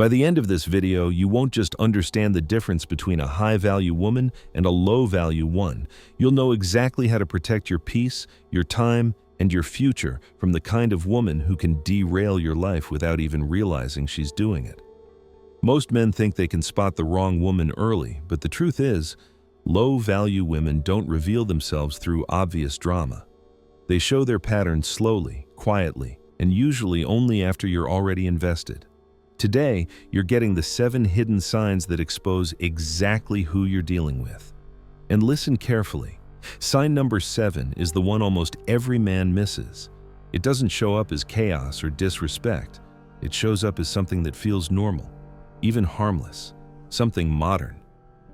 By the end of this video, you won't just understand the difference between a high-value woman and a low-value one. You'll know exactly how to protect your peace, your time, and your future from the kind of woman who can derail your life without even realizing she's doing it. Most men think they can spot the wrong woman early, but the truth is, low-value women don't reveal themselves through obvious drama. They show their patterns slowly, quietly, and usually only after you're already invested. Today, you're getting the 7 hidden signs that expose exactly who you're dealing with. And listen carefully. Sign number 7 is the one almost every man misses. It doesn't show up as chaos or disrespect. It shows up as something that feels normal, even harmless, something modern.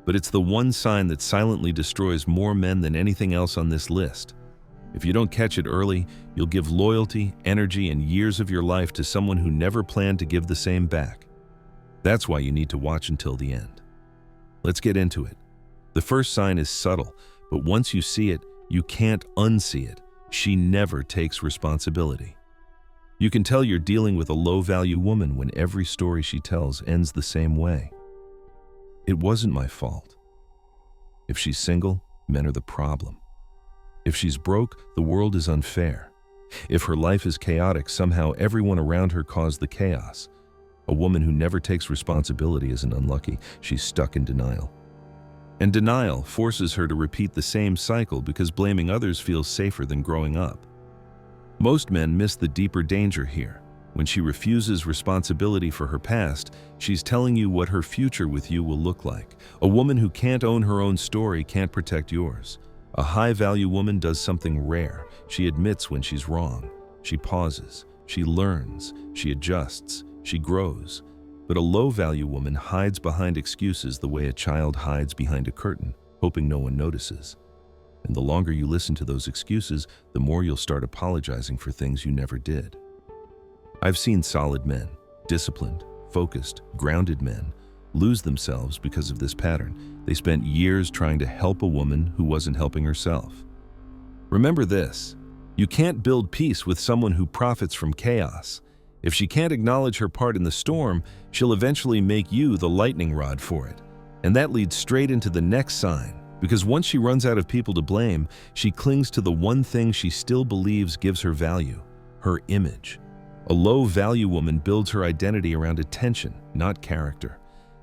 But it's the one sign that silently destroys more men than anything else on this list. If you don't catch it early, you'll give loyalty, energy, and years of your life to someone who never planned to give the same back. That's why you need to watch until the end. Let's get into it. The first sign is subtle, but once you see it, you can't unsee it. She never takes responsibility. You can tell you're dealing with a low-value woman when every story she tells ends the same way. It wasn't my fault. If she's single, men are the problem. If she's broke, the world is unfair. If her life is chaotic, somehow everyone around her caused the chaos. A woman who never takes responsibility isn't unlucky, she's stuck in denial. And denial forces her to repeat the same cycle because blaming others feels safer than growing up. Most men miss the deeper danger here. When she refuses responsibility for her past, she's telling you what her future with you will look like. A woman who can't own her own story can't protect yours. A high-value woman does something rare. She admits when she's wrong. She pauses. She learns. She adjusts. She grows. But a low-value woman hides behind excuses the way a child hides behind a curtain, hoping no one notices. And the longer you listen to those excuses, the more you'll start apologizing for things you never did. I've seen solid men, disciplined, focused, grounded men, lose themselves because of this pattern. They spent years trying to help a woman who wasn't helping herself. Remember this, you can't build peace with someone who profits from chaos. If she can't acknowledge her part in the storm, she'll eventually make you the lightning rod for it. And that leads straight into the next sign, because once she runs out of people to blame, she clings to the one thing she still believes gives her value, her image. A low-value woman builds her identity around attention, not character.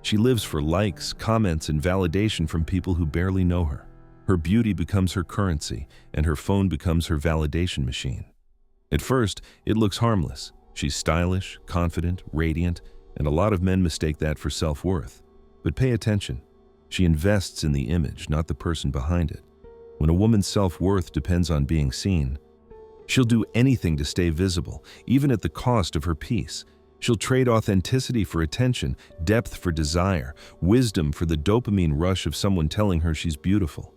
She lives for likes, comments, and validation from people who barely know her. Her beauty becomes her currency, and her phone becomes her validation machine. At first, it looks harmless. She's stylish, confident, radiant, and a lot of men mistake that for self-worth. But pay attention. She invests in the image, not the person behind it. When a woman's self-worth depends on being seen, she'll do anything to stay visible, even at the cost of her peace. She'll trade authenticity for attention, depth for desire, wisdom for the dopamine rush of someone telling her she's beautiful.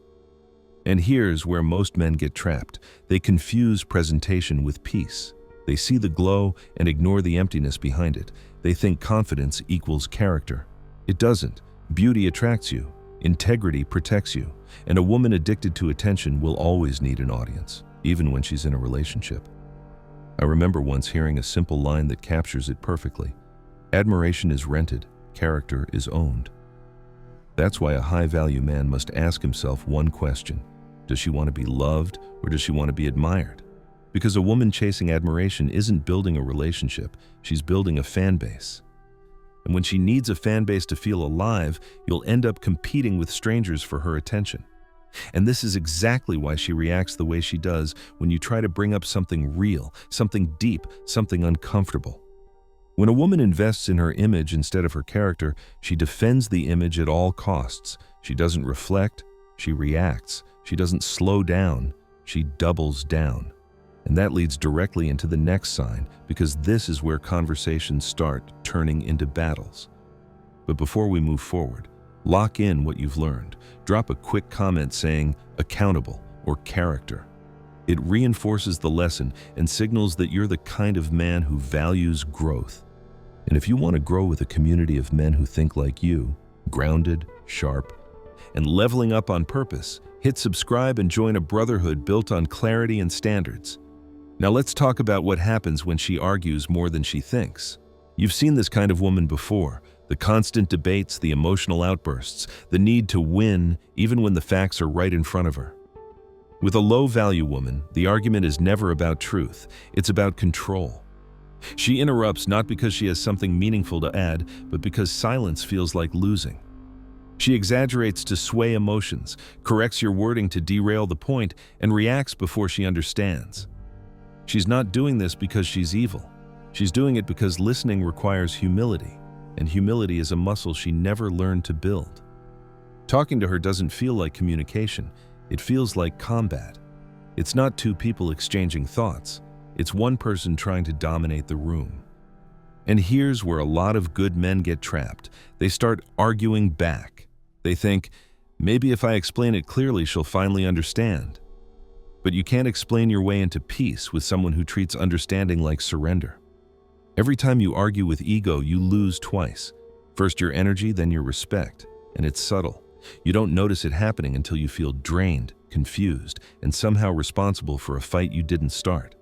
And here's where most men get trapped. They confuse presentation with peace. They see the glow and ignore the emptiness behind it. They think confidence equals character. It doesn't. Beauty attracts you. Integrity protects you. And a woman addicted to attention will always need an audience, even when she's in a relationship. I remember once hearing a simple line that captures it perfectly. Admiration is rented, character is owned. That's why a high-value man must ask himself one question. Does she want to be loved, or does she want to be admired? Because a woman chasing admiration isn't building a relationship, she's building a fan base. And when she needs a fan base to feel alive, you'll end up competing with strangers for her attention. And this is exactly why she reacts the way she does when you try to bring up something real, something deep, something uncomfortable. When a woman invests in her image instead of her character, she defends the image at all costs. She doesn't reflect, she reacts. She doesn't slow down, she doubles down. And that leads directly into the next sign, because this is where conversations start turning into battles. But before we move forward, lock in what you've learned. Drop a quick comment saying accountable or character. It reinforces the lesson and signals that you're the kind of man who values growth. And if you want to grow with a community of men who think like you, grounded, sharp, and leveling up on purpose, hit subscribe and join a brotherhood built on clarity and standards. Now let's talk about what happens when she argues more than she thinks. You've seen this kind of woman before, the constant debates, the emotional outbursts, the need to win even when the facts are right in front of her. With a low-value woman, the argument is never about truth, it's about control. She interrupts not because she has something meaningful to add, but because silence feels like losing. She exaggerates to sway emotions, corrects your wording to derail the point, and reacts before she understands. She's not doing this because she's evil. She's doing it because listening requires humility, and humility is a muscle she never learned to build. Talking to her doesn't feel like communication, it feels like combat. It's not two people exchanging thoughts, it's one person trying to dominate the room. And here's where a lot of good men get trapped. They start arguing back. They think, maybe if I explain it clearly, she'll finally understand. But you can't explain your way into peace with someone who treats understanding like surrender. Every time you argue with ego, you lose twice. First your energy, then your respect. And it's subtle. You don't notice it happening until you feel drained, confused, and somehow responsible for a fight you didn't start.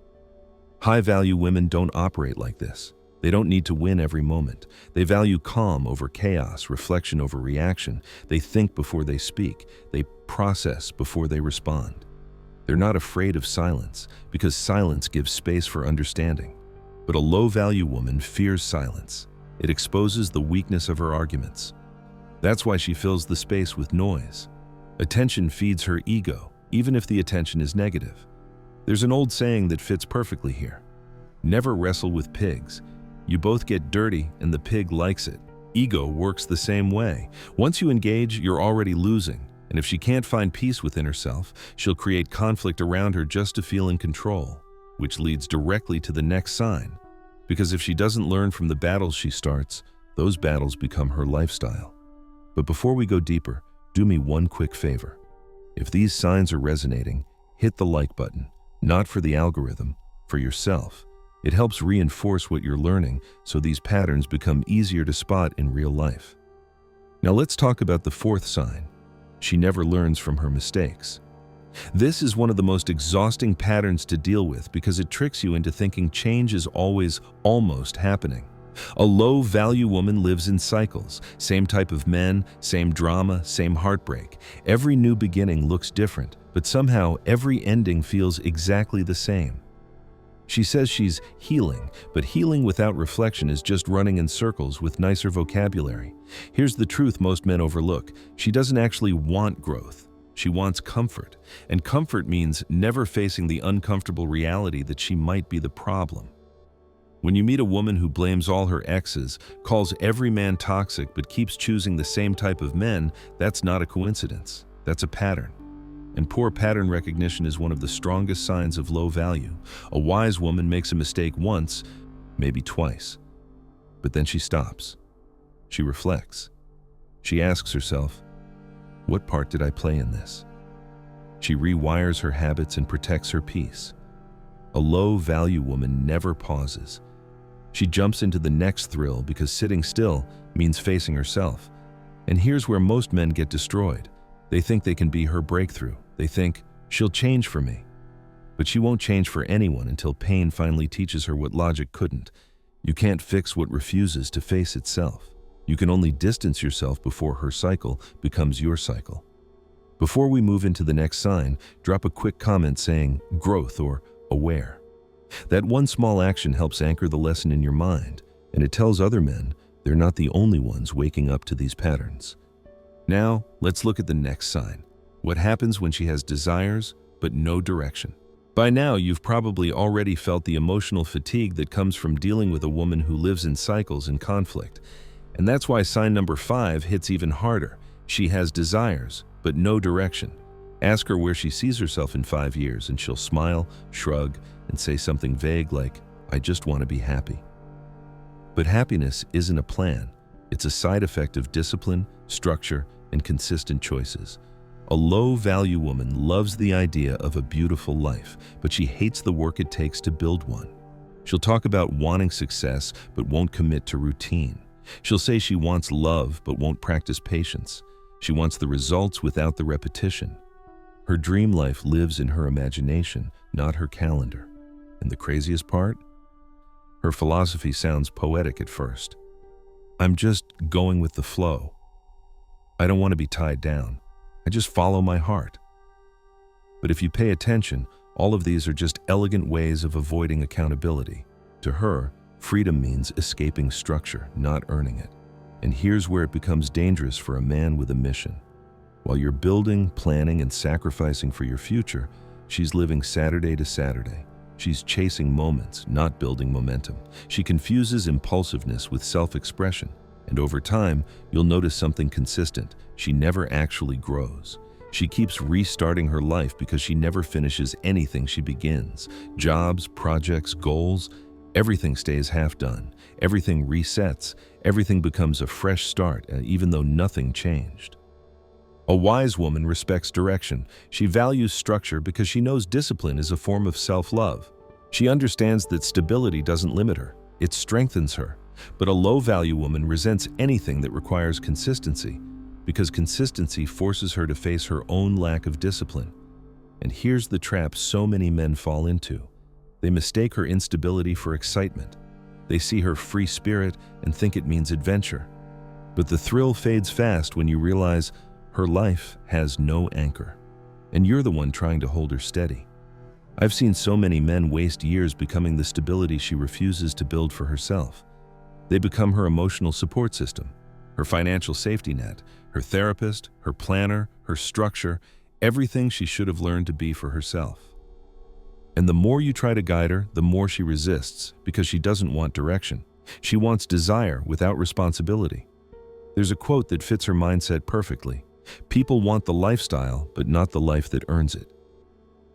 High-value women don't operate like this. They don't need to win every moment. They value calm over chaos, reflection over reaction. They think before they speak. They process before they respond. They're not afraid of silence, because silence gives space for understanding. But a low-value woman fears silence. It exposes the weakness of her arguments. That's why she fills the space with noise. Attention feeds her ego, even if the attention is negative. There's an old saying that fits perfectly here. Never wrestle with pigs. You both get dirty and the pig likes it. Ego works the same way. Once you engage, you're already losing. And if she can't find peace within herself, she'll create conflict around her just to feel in control, which leads directly to the next sign. Because if she doesn't learn from the battles she starts, those battles become her lifestyle. But before we go deeper, do me one quick favor. If these signs are resonating, hit the like button, not for the algorithm, for yourself. It helps reinforce what you're learning so these patterns become easier to spot in real life. Now let's talk about the fourth sign. She never learns from her mistakes. This is one of the most exhausting patterns to deal with because it tricks you into thinking change is always almost happening. A low-value woman lives in cycles. Same type of men, same drama, same heartbreak. Every new beginning looks different, but somehow every ending feels exactly the same. She says she's healing, but healing without reflection is just running in circles with nicer vocabulary. Here's the truth most men overlook. She doesn't actually want growth. She wants comfort, and comfort means never facing the uncomfortable reality that she might be the problem. When you meet a woman who blames all her exes, calls every man toxic but keeps choosing the same type of men, that's not a coincidence. That's a pattern. And poor pattern recognition is one of the strongest signs of low value. A wise woman makes a mistake once, maybe twice. But then she stops. She reflects. She asks herself, what part did I play in this? She rewires her habits and protects her peace. A low-value woman never pauses. She jumps into the next thrill because sitting still means facing herself. And here's where most men get destroyed. They think they can be her breakthrough. They think, she'll change for me. But she won't change for anyone until pain finally teaches her what logic couldn't. You can't fix what refuses to face itself. You can only distance yourself before her cycle becomes your cycle. Before we move into the next sign, drop a quick comment saying growth or aware. That one small action helps anchor the lesson in your mind, and it tells other men they're not the only ones waking up to these patterns. Now, let's look at the next sign. What happens when she has desires but no direction? By now, you've probably already felt the emotional fatigue that comes from dealing with a woman who lives in cycles and conflict. And that's why sign number 5 hits even harder. She has desires, but no direction. Ask her where she sees herself in 5 years, and she'll smile, shrug, and say something vague like, I just want to be happy. But happiness isn't a plan. It's a side effect of discipline, structure, and consistent choices. A low-value woman loves the idea of a beautiful life, but she hates the work it takes to build one. She'll talk about wanting success, but won't commit to routine. She'll say she wants love, but won't practice patience. She wants the results without the repetition. Her dream life lives in her imagination, not her calendar. And the craziest part? Her philosophy sounds poetic at first. I'm just going with the flow. I don't want to be tied down. I just follow my heart. But if you pay attention, all of these are just elegant ways of avoiding accountability. To her, freedom means escaping structure, not earning it. And here's where it becomes dangerous for a man with a mission. While you're building, planning, and sacrificing for your future, she's living Saturday to Saturday. She's chasing moments, not building momentum. She confuses impulsiveness with self-expression. And over time, you'll notice something consistent. She never actually grows. She keeps restarting her life because she never finishes anything she begins. Jobs, projects, goals, everything stays half done. Everything resets. Everything becomes a fresh start, even though nothing changed. A wise woman respects direction. She values structure because she knows discipline is a form of self-love. She understands that stability doesn't limit her. It strengthens her. But a low-value woman resents anything that requires consistency because consistency forces her to face her own lack of discipline. And here's the trap so many men fall into. They mistake her instability for excitement. They see her free spirit and think it means adventure. But the thrill fades fast when you realize her life has no anchor, and you're the one trying to hold her steady. I've seen so many men waste years becoming the stability she refuses to build for herself. They become her emotional support system, her financial safety net, her therapist, her planner, her structure, everything she should have learned to be for herself. And the more you try to guide her, the more she resists because she doesn't want direction. She wants desire without responsibility. There's a quote that fits her mindset perfectly. People want the lifestyle, but not the life that earns it.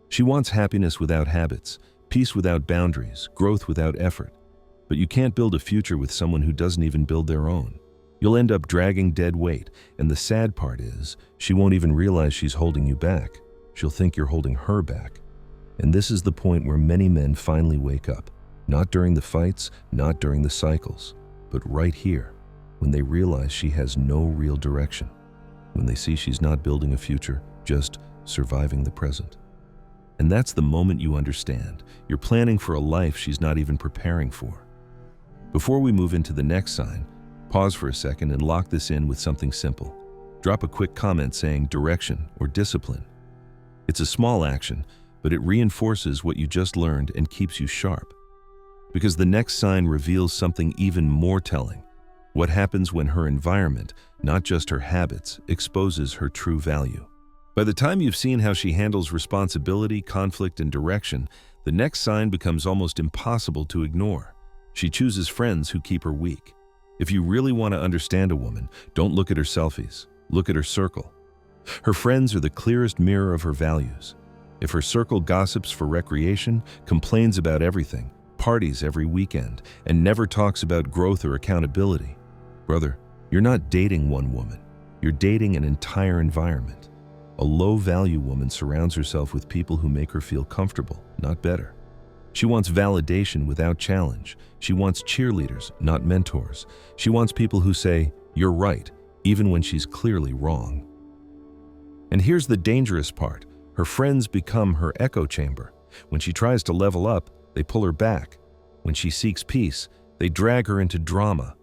She wants happiness without habits, peace without boundaries, growth without effort. But you can't build a future with someone who doesn't even build their own. You'll end up dragging dead weight, and the sad part is, she won't even realize she's holding you back. She'll think you're holding her back. And this is the point where many men finally wake up. Not during the fights, not during the cycles, but right here, when they realize she has no real direction. When they see she's not building a future, just surviving the present. And that's the moment you understand. You're planning for a life she's not even preparing for. Before we move into the next sign, pause for a second and lock this in with something simple. Drop a quick comment saying direction or discipline. It's a small action, but it reinforces what you just learned and keeps you sharp. Because the next sign reveals something even more telling. What happens when her environment, not just her habits, exposes her true value. By the time you've seen how she handles responsibility, conflict, and direction, the next sign becomes almost impossible to ignore. She chooses friends who keep her weak. If you really want to understand a woman, don't look at her selfies. Look at her circle. Her friends are the clearest mirror of her values. If her circle gossips for recreation, complains about everything, parties every weekend, and never talks about growth or accountability, brother, you're not dating one woman. You're dating an entire environment. A low-value woman surrounds herself with people who make her feel comfortable, not better. She wants validation without challenge. She wants cheerleaders, not mentors. She wants people who say, "You're right," even when she's clearly wrong. And here's the dangerous part. Her friends become her echo chamber. When she tries to level up, they pull her back. When she seeks peace, they drag her into drama.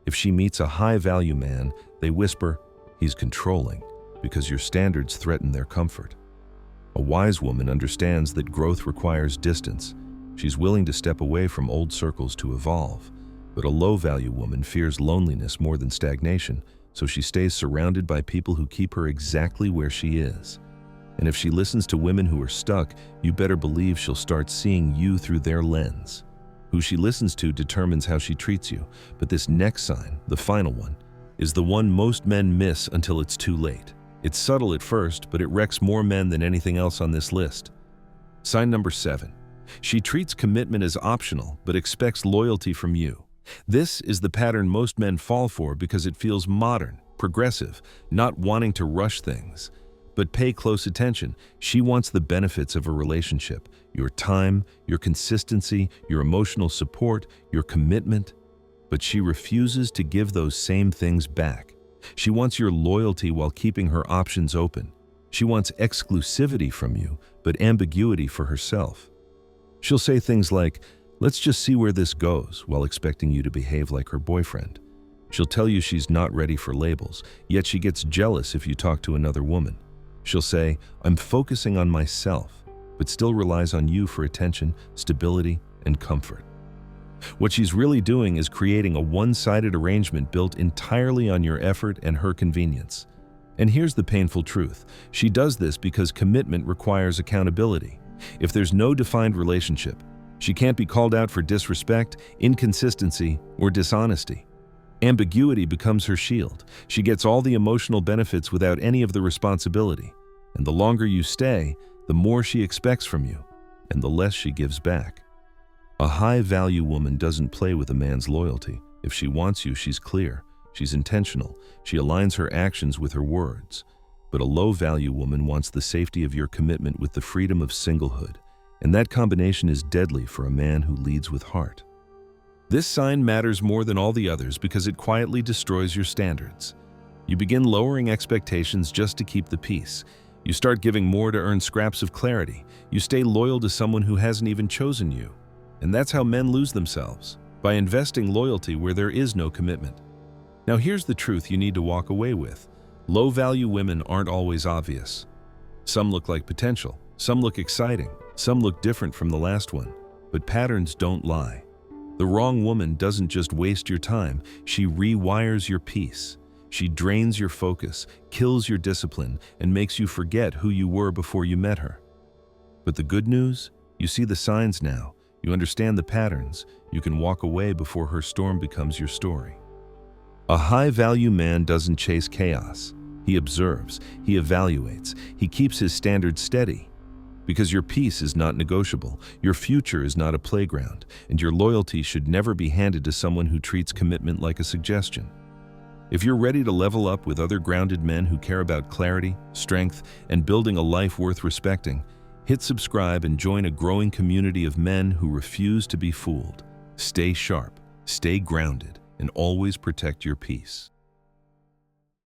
If she meets a high-value man, they whisper, "He's controlling," because your standards threaten their comfort. A wise woman understands that growth requires distance. She's willing to step away from old circles to evolve. But a low-value woman fears loneliness more than stagnation, so she stays surrounded by people who keep her exactly where she is. And if she listens to women who are stuck, you better believe she'll start seeing you through their lens. Who she listens to determines how she treats you. But this next sign, the final one, is the one most men miss until it's too late. It's subtle at first, but it wrecks more men than anything else on this list. Sign number 7. She treats commitment as optional, but expects loyalty from you. This is the pattern most men fall for because it feels modern, progressive, not wanting to rush things. But pay close attention. She wants the benefits of a relationship. Your time, your consistency, your emotional support, your commitment. But she refuses to give those same things back. She wants your loyalty while keeping her options open. She wants exclusivity from you, but ambiguity for herself. She'll say things like, Let's just see where this goes, while expecting you to behave like her boyfriend. She'll tell you she's not ready for labels, yet she gets jealous if you talk to another woman. She'll say, "I'm focusing on myself," but still relies on you for attention, stability, and comfort. What she's really doing is creating a one-sided arrangement built entirely on your effort and her convenience. And here's the painful truth. She does this because commitment requires accountability. If there's no defined relationship, she can't be called out for disrespect, inconsistency, or dishonesty. Ambiguity becomes her shield. She gets all the emotional benefits without any of the responsibility. And the longer you stay, the more she expects from you, and the less she gives back. A high-value woman doesn't play with a man's loyalty. If she wants you, she's clear. She's intentional. She aligns her actions with her words. But a low-value woman wants the safety of your commitment with the freedom of singlehood. And that combination is deadly for a man who leads with heart. This sign matters more than all the others because it quietly destroys your standards. You begin lowering expectations just to keep the peace. You start giving more to earn scraps of clarity. You stay loyal to someone who hasn't even chosen you. And that's how men lose themselves, by investing loyalty where there is no commitment. Now here's the truth you need to walk away with. Low-value women aren't always obvious. Some look like potential, some look exciting, some look different from the last one, but patterns don't lie. The wrong woman doesn't just waste your time, she rewires your peace. She drains your focus, kills your discipline, and makes you forget who you were before you met her. But the good news? You see the signs now. You understand the patterns. You can walk away before her storm becomes your story. A high-value man doesn't chase chaos. He observes, he evaluates, he keeps his standards steady. Because your peace is not negotiable, your future is not a playground, and your loyalty should never be handed to someone who treats commitment like a suggestion. If you're ready to level up with other grounded men who care about clarity, strength, and building a life worth respecting, hit subscribe and join a growing community of men who refuse to be fooled. Stay sharp, stay grounded, and always protect your peace.